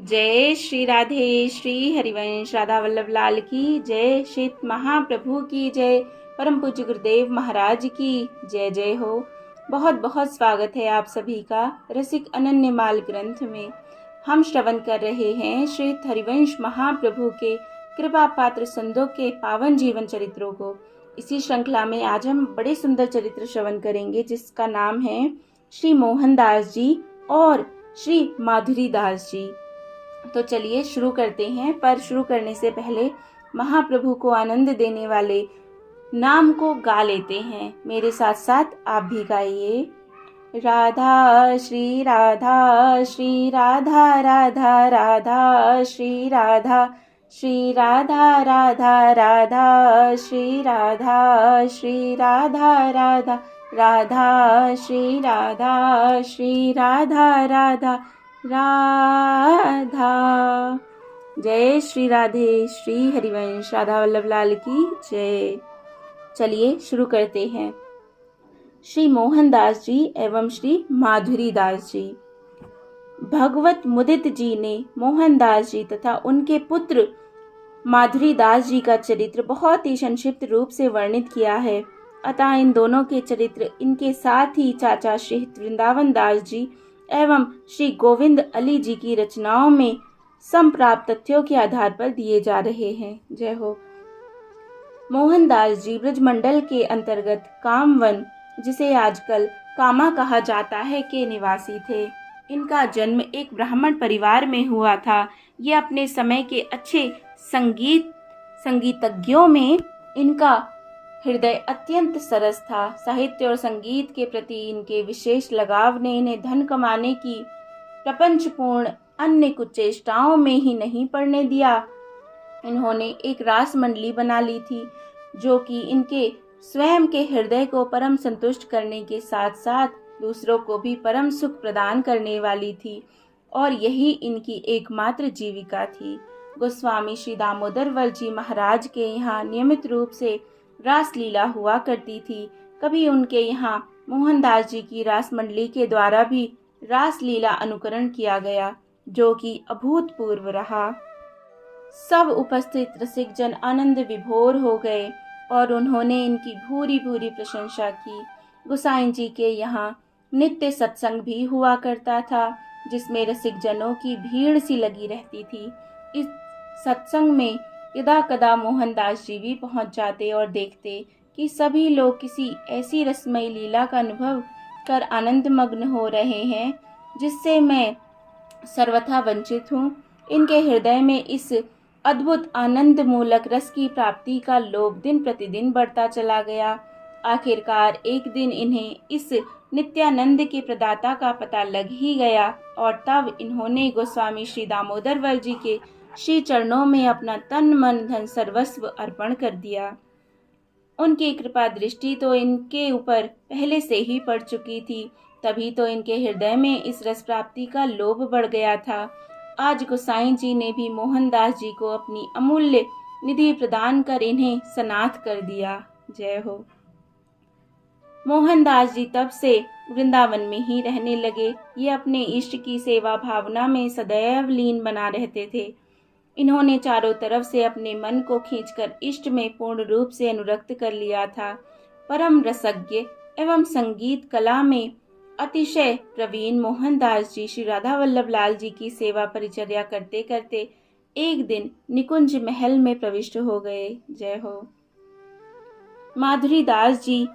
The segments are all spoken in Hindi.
जय श्री राधे। श्री हरिवंश राधा वल्लभ लाल की जय। श्री महाप्रभु की जय। परम पूज्य गुरुदेव महाराज की जय जय हो। बहुत बहुत स्वागत है आप सभी का रसिक अनन्यमाल ग्रंथ में। हम श्रवण कर रहे हैं श्री हरिवंश महाप्रभु के कृपा पात्र संतों के पावन जीवन चरित्रों को। इसी श्रृंखला में आज हम बड़े सुंदर चरित्र श्रवण करेंगे जिसका नाम है श्री मोहनदास जी और श्री माधुरी दास जी। तो चलिए शुरू करते हैं, पर शुरू करने से पहले महाप्रभु को आनंद देने वाले नाम को गा लेते हैं। मेरे साथ साथ आप भी गाइए। राधा श्री राधा श्री राधा राधा राधा श्री राधा श्री राधा राधा राधा श्री राधा श्री राधा राधा राधा श्री राधा श्री राधा राधा राधा। जय श्री राधे। श्री हरिवंश राधा वल्लभ लाल की जय। चलिए शुरू करते हैं। श्री मोहनदास जी एवं श्री माधुरी दास जी। भगवत मुदित जी ने मोहनदास जी तथा उनके पुत्र माधुरी दास जी का चरित्र बहुत ही संक्षिप्त रूप से वर्णित किया है। अतः इन दोनों के चरित्र इनके साथ ही चाचा श्री वृंदावन दास जी एवं श्री गोविंद अली जी की रचनाओं में संप्राप्त तथ्यों के आधार पर दिए जा रहे हैं। जय हो। मोहनदास जी ब्रजमंडल के अंतर्गत कामवन, जिसे आजकल कामा कहा जाता है, के निवासी थे। इनका जन्म एक ब्राह्मण परिवार में हुआ था। ये अपने समय के अच्छे संगीतज्ञों में इनका हृदय अत्यंत सरस था। साहित्य और संगीत के प्रति इनके विशेष लगाव ने इन्हें धन कमाने की प्रपंचपूर्ण अन्य कुछ चेष्टाओं में ही नहीं पड़ने दिया। इन्होंने एक रास मंडली बना ली थी जो कि इनके स्वयं के हृदय को परम संतुष्ट करने के साथ साथ दूसरों को भी परम सुख प्रदान करने वाली थी, और यही इनकी एकमात्र जीविका थी। गोस्वामी श्री दामोदर जी महाराज के यहाँ नियमित रूप से रासलीला हुआ करती थी। कभी उनके यहाँ मोहनदास जी की रास मंडली के द्वारा भी रासलीला अनुकरण किया गया, जो कि अभूतपूर्व रहा। सब उपस्थित रसिक जन आनंद विभोर हो गए और उन्होंने इनकी भूरी भूरी प्रशंसा की। गोसाई जी के यहाँ नित्य सत्संग भी हुआ करता था, जिसमें रसिक जनों की भीड़ सी लगी रहती थी। इस सत्संग में यदा कदा मोहनदास जी भी पहुंच जाते और देखते कि सभी लोग किसी ऐसी रसमयी लीला का अनुभव कर आनंद मग्न हो रहे हैं जिससे मैं सर्वथा वंचित हूँ। इनके हृदय में इस अद्भुत आनंद मूलक रस की प्राप्ति का लोभ दिन प्रतिदिन बढ़ता चला गया। आखिरकार एक दिन इन्हें इस नित्यानंद के प्रदाता का पता लग ही गया, और तब इन्होंने गोस्वामी श्री दामोदर जी के श्री चरणों में अपना तन मन धन सर्वस्व अर्पण कर दिया। उनकी कृपा दृष्टि तो इनके ऊपर पहले से ही पड़ चुकी थी, तभी तो इनके हृदय में इस रस प्राप्ति का लोभ बढ़ गया था। आज गोसाई जी ने भी मोहनदास जी को अपनी अमूल्य निधि प्रदान कर इन्हें सनाथ कर दिया। जय हो। मोहनदास जी तब से वृंदावन में ही रहने लगे। ये अपने इष्ट की सेवा भावना में सदैव लीन बना रहते थे। इन्होंने चारों तरफ से अपने मन को खींचकर इष्ट में पूर्ण रूप से अनुरक्त कर लिया था। परम रसज्ञ एवं संगीत कला में अतिशय प्रवीण मोहनदास जी श्री राधा वल्लभ लाल जी की सेवा परिचर्या करते करते एक दिन निकुंज महल में प्रविष्ट हो गए। जय हो। माधुरी दास जी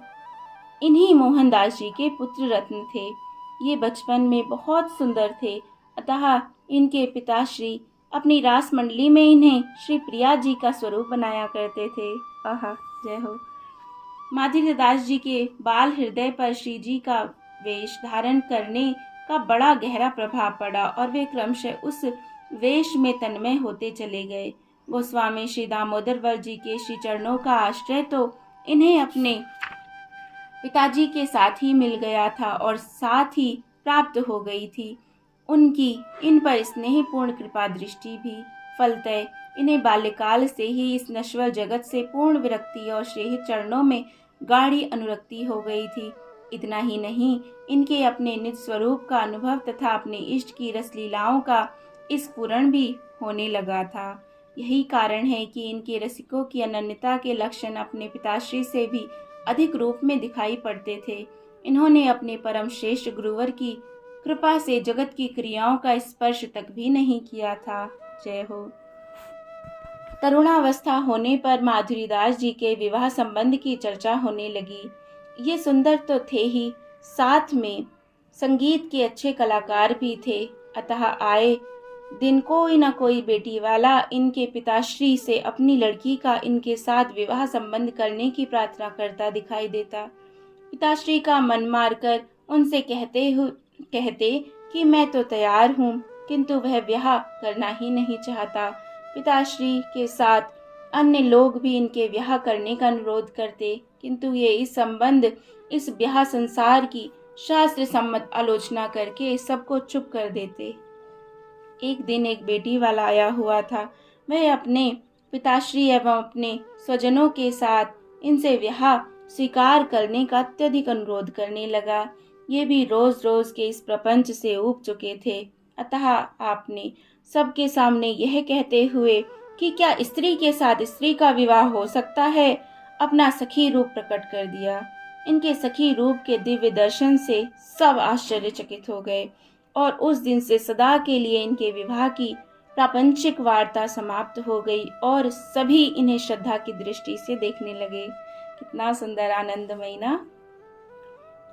इन्हीं मोहनदास जी के पुत्र रत्न थे। ये बचपन में बहुत सुंदर थे, अतः इनके पिताश्री अपनी रास मंडली में इन्हें श्री प्रिया जी का स्वरूप बनाया करते थे। आहा, जय हो। माधुरी दास जी के बाल हृदय पर श्री जी का वेश धारण करने का बड़ा गहरा प्रभाव पड़ा और वे क्रमशः उस वेश में तन्मय होते चले गए। गोस्वामी श्री दामोदर जी के श्री चरणों का आश्रय तो इन्हें अपने पिताजी के साथ ही मिल गया था और साथ ही प्राप्त हो गई थी। उनकी इन पर स्नेहपूर्ण कृपा दृष्टि भी फलतः इन्हें बाल्यकाल से ही इस नश्वर जगत से पूर्ण विरक्ति और श्री चरणों में गाढ़ी अनुरक्ति हो गई थी। इतना ही नहीं, इनके अपने निज स्वरूप का अनुभव तथा अपने इष्ट की रसलीलाओं का स्फुरण भी होने लगा था। यही कारण है कि इनके रसिकों की अनन्यता के लक्षण अपने पिताश्री से भी अधिक रूप में दिखाई पड़ते थे। इन्होंने अपने परम श्रेष्ठ गुरुवर की कृपा से जगत की क्रियाओं का स्पर्श तक भी नहीं किया था। जय हो। तरुणावस्था होने पर माधुरीदास जी के विवाह संबंध की चर्चा होने लगी। ये सुंदर तो थे ही, साथ में संगीत के अच्छे कलाकार भी थे। अतः आए दिन कोई न कोई बेटी वाला इनके पिताश्री से अपनी लड़की का इनके साथ विवाह संबंध करने की प्रार्थना करता दिखाई देता। पिताश्री का मन मारकर उनसे कहते कि मैं तो तैयार हूँ, किंतु वह ब्याह करना ही नहीं चाहता। पिताश्री के साथ अन्य लोग भी इनके ब्याह करने का अनुरोध करते, किंतु ये इस ब्याह संसार की शास्त्र सम्मत आलोचना करके सबको चुप कर देते। एक दिन एक बेटी वाला आया हुआ था। वह अपने पिताश्री एवं अपने स्वजनों के साथ इनसे ब्याह स्वीकार करने का अत्यधिक अनुरोध करने लगा। ये भी रोज रोज के इस प्रपंच से ऊब चुके थे। अतः आपने सबके सामने यह कहते हुए कि क्या स्त्री के साथ स्त्री का विवाह हो सकता है, अपना सखी रूप प्रकट कर दिया। इनके सखी रूप के दिव्य दर्शन से सब आश्चर्यचकित हो गए और उस दिन से सदा के लिए इनके विवाह की प्रापंचिक वार्ता समाप्त हो गई और सभी इन्हें श्रद्धा की दृष्टि से देखने लगे। कितना सुंदर आनंदमय ना।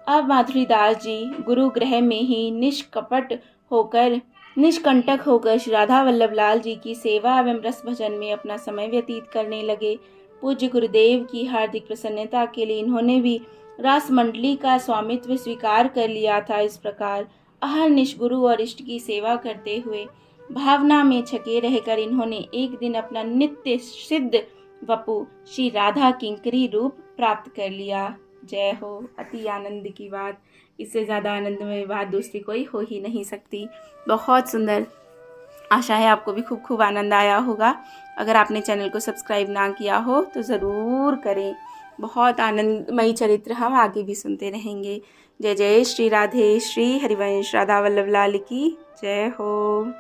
अब माधुरीदास जी गुरु गृह में ही निष्कंटक होकर श्री राधा वल्लभ लाल जी की सेवा एवं रस भजन में अपना समय व्यतीत करने लगे। पूज्य गुरुदेव की हार्दिक प्रसन्नता के लिए इन्होंने भी रास मंडली का स्वामित्व स्वीकार कर लिया था। इस प्रकार अहर्निश गुरु और इष्ट की सेवा करते हुए भावना में छके रहकर इन्होंने एक दिन अपना नित्य सिद्ध वपु श्री राधा किंकरी रूप प्राप्त कर लिया। जय हो। अति आनंद की बात, इससे ज़्यादा आनंदमय बात दूसरी कोई हो ही नहीं सकती। बहुत सुंदर। आशा है आपको भी खूब खूब आनंद आया होगा। अगर आपने चैनल को सब्सक्राइब ना किया हो तो ज़रूर करें। बहुत आनंदमयी चरित्र हम आगे भी सुनते रहेंगे। जय जय श्री राधे श्री हरिवंश राधा वल्लभ लाल की जय हो।